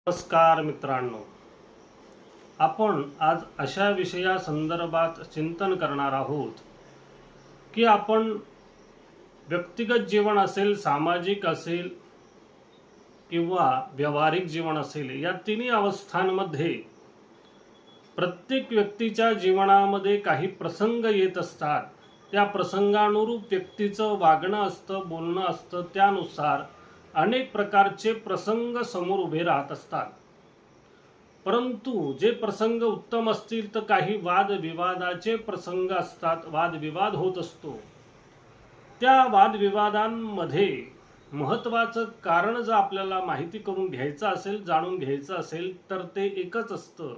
नमस्कार मित्रांनो, आपण आज अशा विषयासंदर्भात चिंतन करणार आहोत की आपण व्यक्तिगत जीवन असेल, सामाजिक असेल किंवा व्यावहारिक जीवन असेल, या तिन्ही अवस्थांमध्ये प्रत्येक व्यक्तीच्या जीवनामध्ये काही प्रसंग येत असतात. त्या प्रसंगानुरूप व्यक्तीचं वागणं असतं, बोलणं असतं. त्यानुसार अनेक प्रकारचे प्रसंग समोर उभे राहत असतात. परंतु जे प्रसंग उत्तम असतील तर काही वादविवादाचे प्रसंग असतात, वादविवाद होत असतो. त्या वादविवादांमध्ये महत्त्वाचं कारण जर आपल्याला माहिती करून घ्यायचं असेल, जाणून घ्यायचं असेल, तर ते एकच असतं.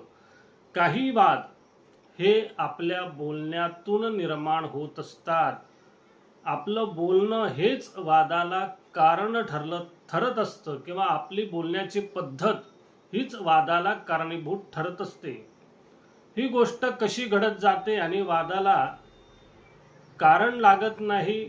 काही वाद हे आपल्या बोलण्यातून निर्माण होत असतात. आपलं बोलणं हेच वादाला कारण ठरत असतं किंवा आपली बोलण्याची पद्धत हीच वादाला कारणीभूत ठरत असते. ही गोष्ट कशी घडत जाते आणि वादाला कारण लागत नाही,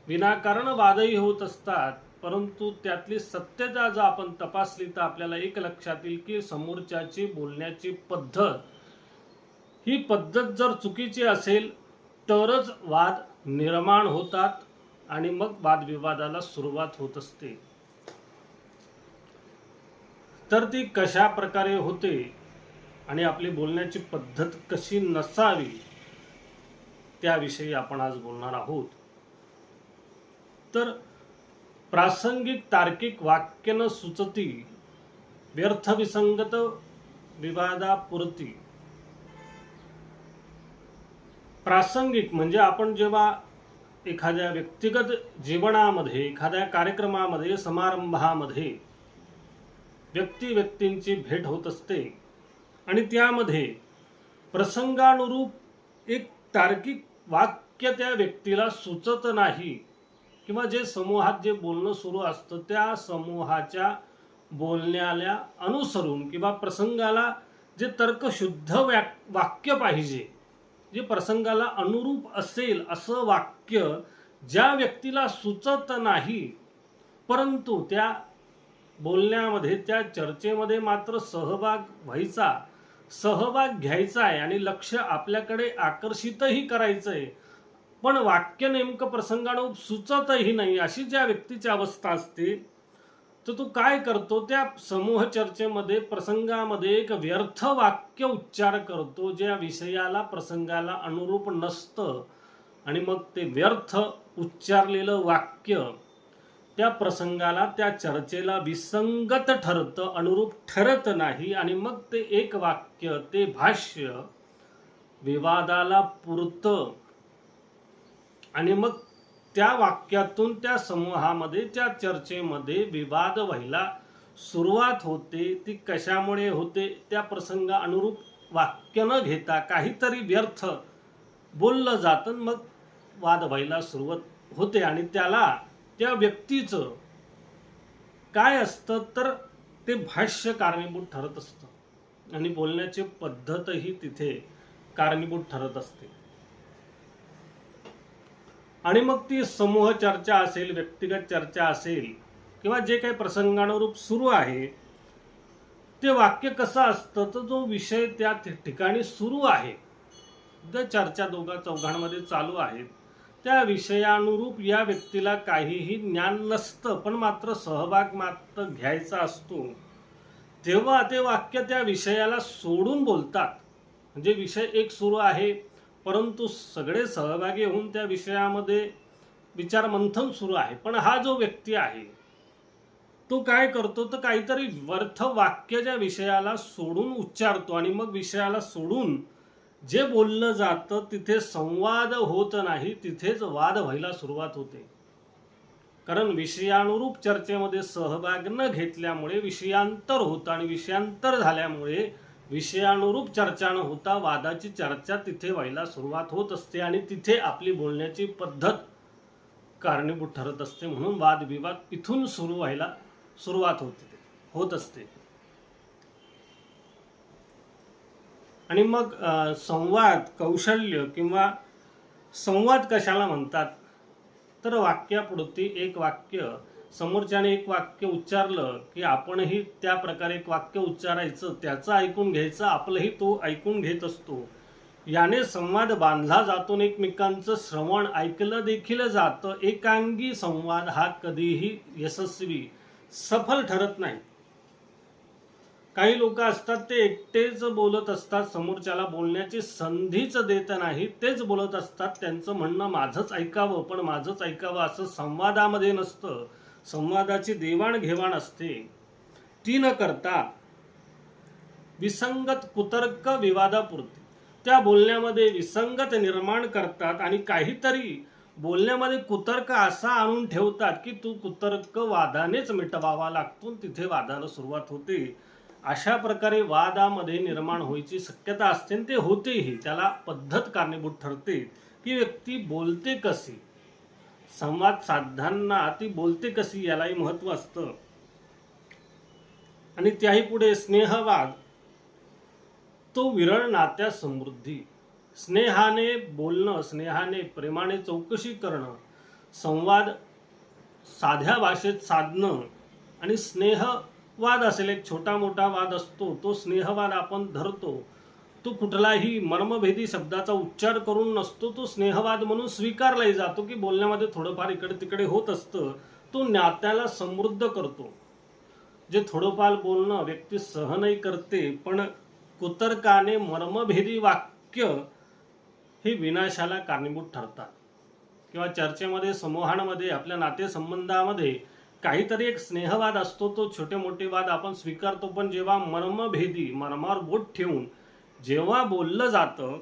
विनाकारण वादही होत असतात. परंतु त्यातली सत्यता जर आपण तपासली तर आपल्याला एक लक्षात येईल की समोरच्याची बोलण्याची पद्धत, ही पद्धत जर चुकीची असेल तरच वाद निर्माण होतात आणि मग वादविवादाला सुरुवात होत असते. तर ती कशा प्रकारे होते आणि आपली बोलण्याची पद्धत कशी नसावी त्याविषयी आपण आज बोलणार आहोत. तर प्रासंगिक तार्किक वाक्य न सुचती, व्यर्थ विसंगत विवादापुरती. प्रासंगिक म्हणजे आपण जेव्हा एखाद्या व्यक्तिगत जीवनामध्ये, एखाद्या कार्यक्रमामध्ये, समारंभामध्ये व्यक्तींची भेट होत असते आणि त्यामध्ये प्रसंगानुरूप एक तार्किक वाक्य त्या व्यक्तीला सुचत नाही किंवा जे समूहात जे बोलणं सुरू असतं त्या समूहाच्या बोलण्याला अनुसरून किंवा प्रसंगाला जे तर्कशुद्ध वाक्य पाहिजे, जे प्रसंगाला अनुरूप असेल असं वाक्य ज्या व्यक्तीला सुचत नाही, परंतु त्या बोलण्यामध्ये, त्या चर्चेमध्ये मात्र सहभाग घ्यायचा आहे आणि लक्ष आपल्याकडे आकर्षितही करायचं आहे, पण वाक्य नेमकं प्रसंगानुरूप सुचतही नाही, अशी ज्या व्यक्तीची अवस्था असते, तर तो काय करतो, त्या समूह चर्चेमध्ये प्रसंगामध्ये एक व्यर्थ वाक्य उच्चार करतो, ज्या विषयाला प्रसंगाला अनुरूप नसतं. आणि मग ते व्यर्थ उच्चारलेलं वाक्य त्या प्रसंगाला, त्या चर्चेला विसंगत ठरतं, अनुरूप ठरत नाही आणि मग ते एक वाक्य, ते भाष्य विवादाला पुरतं आणि मग त्या वाक्यातून त्या समूहामध्ये, त्या चर्चेमध्ये विवाद व्हायला सुरुवात होते. ती कशामुळे होते? त्या प्रसंगा अनुरूप वाक्य न घेता काहीतरी व्यर्थ बोललं जातं, मग वाद व्हायला सुरुवात होते आणि त्याला, त्या व्यक्तीचं काय असतं तर ते भाष्य कारणीभूत ठरत असतं आणि बोलण्याची पद्धतही तिथे कारणीभूत ठरत असते. आणि मग ती समूह चर्चा असेल, व्यक्तिगत चर्चा असेल किंवा जे काही प्रसंगानुरूप सुरू आहे, ते वाक्य कसं असतं तर जो विषय त्या ठिकाणी सुरू आहे, जर चर्चा दोघा चौघांमध्ये चालू आहे, त्या विषयानुरूप या व्यक्तीला काहीही ज्ञान नसतं, पण मात्र सहभाग मात्र घ्यायचा असतो, तेव्हा ते वाक्य त्या विषयाला सोडून बोलतात. म्हणजे विषय एक सुरू आहे, परंतु सगळे सहभागी होऊन त्या विषयामध्ये विचार मंथन सुरू आहे, पण हा जो व्यक्ती आहे तो काय करतो तर काहीतरी व्यर्थ वाक्य ज्या विषयाला सोडून उच्चारतो आणि मग विषयाला सोडून जे बोललं जातं तिथे संवाद होत नाही, तिथेच वाद व्हायला सुरुवात होते. कारण विषयानुरूप चर्चेमध्ये सहभाग न घेतल्यामुळे विषयांतर होतं आणि विषयांतर झाल्यामुळे विषयानुरूप चर्चा न होता वादाची चर्चा तिथे व्हायला सुरुवात होत असते आणि तिथे आपली बोलण्याची पद्धत कारणीभूत ठरत असते. म्हणून वादविवाद इथून सुरू व्हायला सुरुवात होत असते. आणि मग संवाद कौशल्य किंवा संवाद कशाला म्हणतात तर वाक्यापुरती एक वाक्य समोरच्याने एक वाक्य उच्चारलं की आपणही त्या प्रकारे एक वाक्य उच्चारायचं, त्याचं ऐकून घ्यायचं, आपलंही तो ऐकून घेत असतो. याने संवाद बांधला जातो आणि एकमेकांचं श्रवण ऐकलं देखील जातं. एकांगी संवाद हा कधीही यशस्वी सफल ठरत नाही. काही लोक असतात ते एकटेच बोलत असतात, समोरच्याला बोलण्याची संधीच देत नाही, तेच बोलत असतात. त्यांचं म्हणणं माझंच ऐकावं, पण माझंच ऐकावं असं संवादामध्ये नसतं. संवादाची देवाणघेवाण असते. ती न करता विसंगत कुतर्क विवादापुरती त्या बोलण्यामध्ये विसंगत निर्माण करतात आणि काहीतरी बोलण्यामध्ये कुतर्क असा आणून ठेवतात की तो कुतर्क वादानेच मिटवावा लागतो, तिथे वादाला सुरुवात होते. अशा प्रकारे वादामध्ये निर्माण व्हायची शक्यता असते आणि ते होतेही. त्याला पद्धत कारणीभूत ठरते की व्यक्ती बोलते कशी, संवाद साधताना ती बोलते कशी यालाही महत्त्व असतं. आणि त्याही पुढे स्नेहवाद तो विरळ नात्या समृद्धी. स्नेहाने बोलणं, स्नेहाने प्रेमाने चौकशी करणं, संवाद साध्या भाषेत साधणं आणि स्नेहवाद असेल, एक छोटा मोठा वाद असतो, तो स्नेहवाद आपण धरतो. तो कुठलाही मर्मभेदी शब्दाचा उच्चार करून नसतो, तो स्नेहवाद म्हणून स्वीकारलाही जातो की बोलण्यामध्ये थोडंफार इकडे तिकडे होत असतं, तो नात्याला समृद्ध करतो. जे थोडंफार बोलणं व्यक्ती सहनही करते, पण कुतर्काने मर्मभेदी वाक्य हे विनाशाला कारणीभूत ठरतात. किंवा चर्चेमध्ये, समूहांमध्ये, आपल्या नातेसंबंधामध्ये काहीतरी एक स्नेहवाद असतो, तो छोटे मोठे वाद आपण स्वीकारतो, पण जेव्हा मर्मभेदी, मर्मावर बोट ठेवून जेव्हा बोललं जातं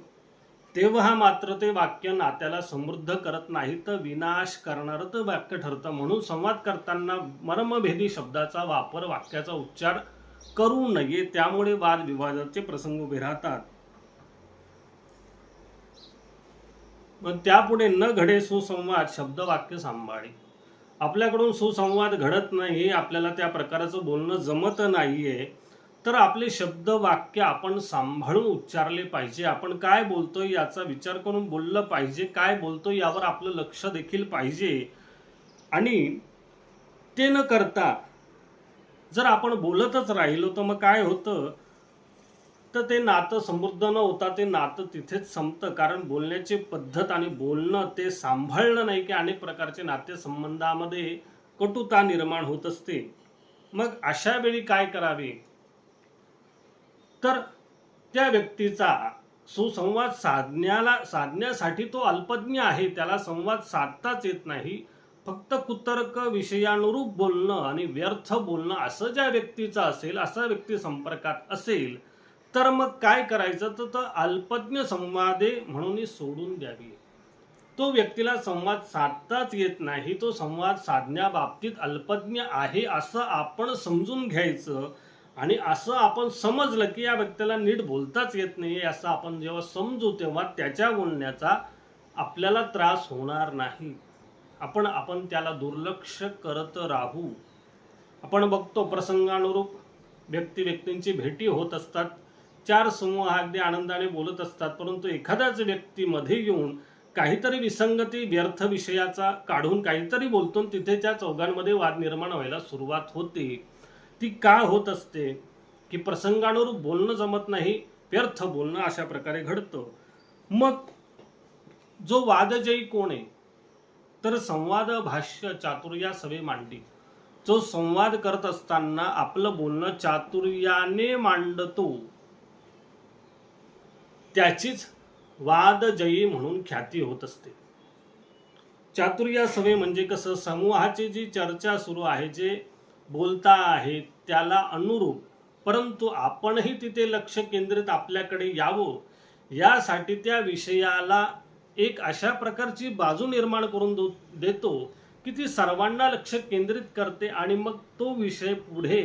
तेव्हा मात्र ते वाक्य नात्याला समृद्ध करत नाही, तर विनाश करणारं ते वाक्य ठरतं. म्हणून संवाद करताना मर्मभेदी शब्दाचा वापर, वाक्याचा उच्चार करू नये. त्यामुळे वादविवादाचे प्रसंग उभे राहतात. मग त्यापुढे न घडे सुसंवाद शब्द वाक्य सांभाळी. आपल्याकडून सुसंवाद घडत नाही, आपल्याला त्या प्रकारचं बोलणं जमत नाहीये, तर आपले शब्द वाक्य आपण सांभाळून उच्चारले पाहिजे. आपण काय बोलतोय याचा विचार करून बोललं पाहिजे. काय बोलतोय यावर आपलं लक्ष देखील पाहिजे. आणि ते न करता जर आपण बोलतच राहिलो तर मग काय होतं, तर ते नातं समृद्ध न होता ते नातं तिथेच संपतं. कारण बोलण्याची पद्धत आणि बोलणं ते सांभाळलं नाही की अनेक प्रकारचे नातेसंबंधामध्ये कटुता निर्माण होत असते. मग अशा वेळी काय करावे, तर त्या व्यक्तीचा सुसंवाद साधण्यासाठी तो अल्पज्ञ आहे, त्याला संवाद साधताच येत नाही. फक्त कुतर्क, विषयानुरूप बोलणं आणि व्यर्थ बोलणं असं ज्या व्यक्तीचं असेल, असा व्यक्ती संपर्कात असेल, तर मग काय करायचं, तर अल्पज्ञ संवादे म्हणून सोडून द्यावी. तो व्यक्तीला संवाद साधताच येत नाही, तो संवाद साधण्याबाबतीत अल्पज्ञ आहे असं आपण समजून घ्यायचं. आणि असं आपण समजलं की या व्यक्तीला नीट बोलताच येत नाही असं आपण जेव्हा समजू, तेव्हा त्याच्या बोलण्याचा आपल्याला त्रास होणार नाही. आपण त्याला दुर्लक्ष करत राहू. आपण बघतो प्रसंगानुरूप व्यक्तींची भेटी होत असतात. चार समूह अगदी आनंदाने बोलत असतात, परंतु एखाद्याच व्यक्ती मध्ये येऊन काहीतरी विसंगती, व्यर्थ विषयाचा काढून काहीतरी बोलतो, तिथे त्या चौघांमध्ये वाद निर्माण व्हायला सुरुवात होते. ती का होत असते की प्रसंगानुरूप बोलणं जमत नाही, व्यर्थ बोलणं अशा प्रकारे घडतं. मग जो वादजयी कोण आहे, तर संवाद भाष्य चातुर्या सवे मांडी. जो संवाद करत असताना आपलं बोलणं चातुर्याने मांडतो, त्याचीच वादजयी म्हणून ख्याती होत असते. चातुर्या सवे म्हणजे कसं, समूहाची जी चर्चा सुरू आहे, जे बोलता आहे त्याला अनुरूप, परंतु आपणही तिथे लक्ष केंद्रित आपल्याकडे यावं यासाठी त्या विषयाला एक अशा प्रकारची बाजू निर्माण करून देतो की ती सर्वांना लक्ष केंद्रित करते आणि मग तो विषय पुढे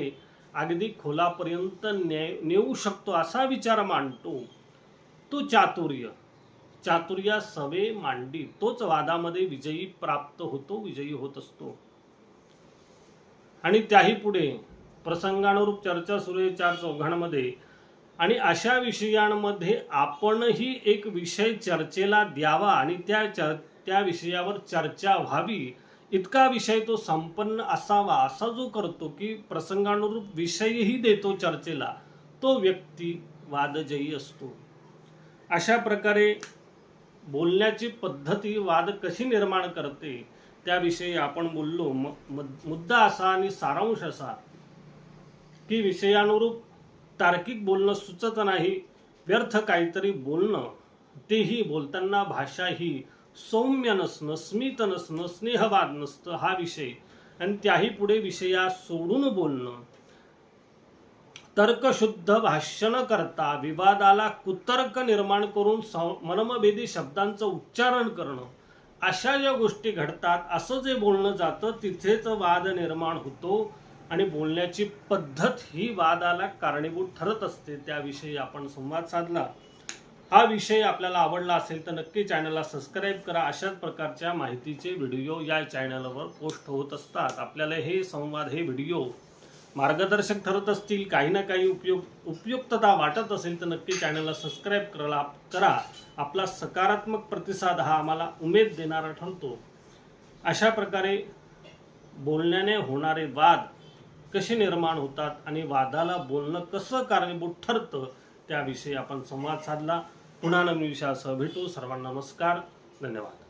अगदी खोलापर्यंत नेऊ शकतो असा विचार मांडतो. तो चातुर्य सवे मांडी, तोच वादामध्ये विजयी प्राप्त होतो, विजयी होत असतो. आणि त्याही पुढे प्रसंगानुरूप चर्चा सुरू आहे चार चौघांमध्ये, आणि अशा विषयांमध्ये आपणही एक विषय चर्चेला द्यावा आणि त्या विषयावर चर्चा व्हावी, इतका विषय तो संपन्न असावा असा जो करतो की प्रसंगानुरूप विषयही देतो चर्चेला, तो व्यक्ती वादजयी असतो. अशा प्रकारे बोलण्याची पद्धती वाद कशी निर्माण करते त्याविषयी आपण बोललो. मुद्दा असा आणि सारांश असा की विषयानुरूप तार्किक बोलणं सुचत नाही, व्यर्थ काहीतरी बोलणं, तेही बोलताना भाषा ही सौम्य नसणं, स्मित नसणं, स्नेहवाद नसतं हा विषय, आणि त्याही पुढे विषया सोडून बोलणं, तर्कशुद्ध भाष्य न करता विवादाला कुतर्क निर्माण करून मनमभेदी शब्दांचं उच्चारण करणं, अशा ज्या गोष्टी घडतात, असं जे बोलणं जातं तिथेच वाद निर्माण होतो आणि बोलण्याची पद्धत ही वादाला कारणीभूत ठरत असते. त्याविषयी आपण संवाद साधला. हा विषय आपल्याला आवडला असेल तर नक्की चॅनलला सबस्क्राईब करा. अशाच प्रकारच्या माहितीचे व्हिडिओ या चॅनलवर पोस्ट होत असतात. आपल्याला हे संवाद, हे व्हिडिओ मार्गदर्शक ठरत असतील, काही ना काही उपयुक्तता वाटत असेल तर नक्की चॅनलला सबस्क्राईब करा. आपला सकारात्मक प्रतिसाद हा आम्हाला उमेद देणारा ठरतो. अशा प्रकारे बोलण्याने होणारे वाद कसे निर्माण होतात आणि वादाला बोलणं कसं कारणीभूत ठरतं त्याविषयी आपण संवाद साधला. पुन्हा नवीन विषयासह भेटू. सर्वांना नमस्कार, धन्यवाद.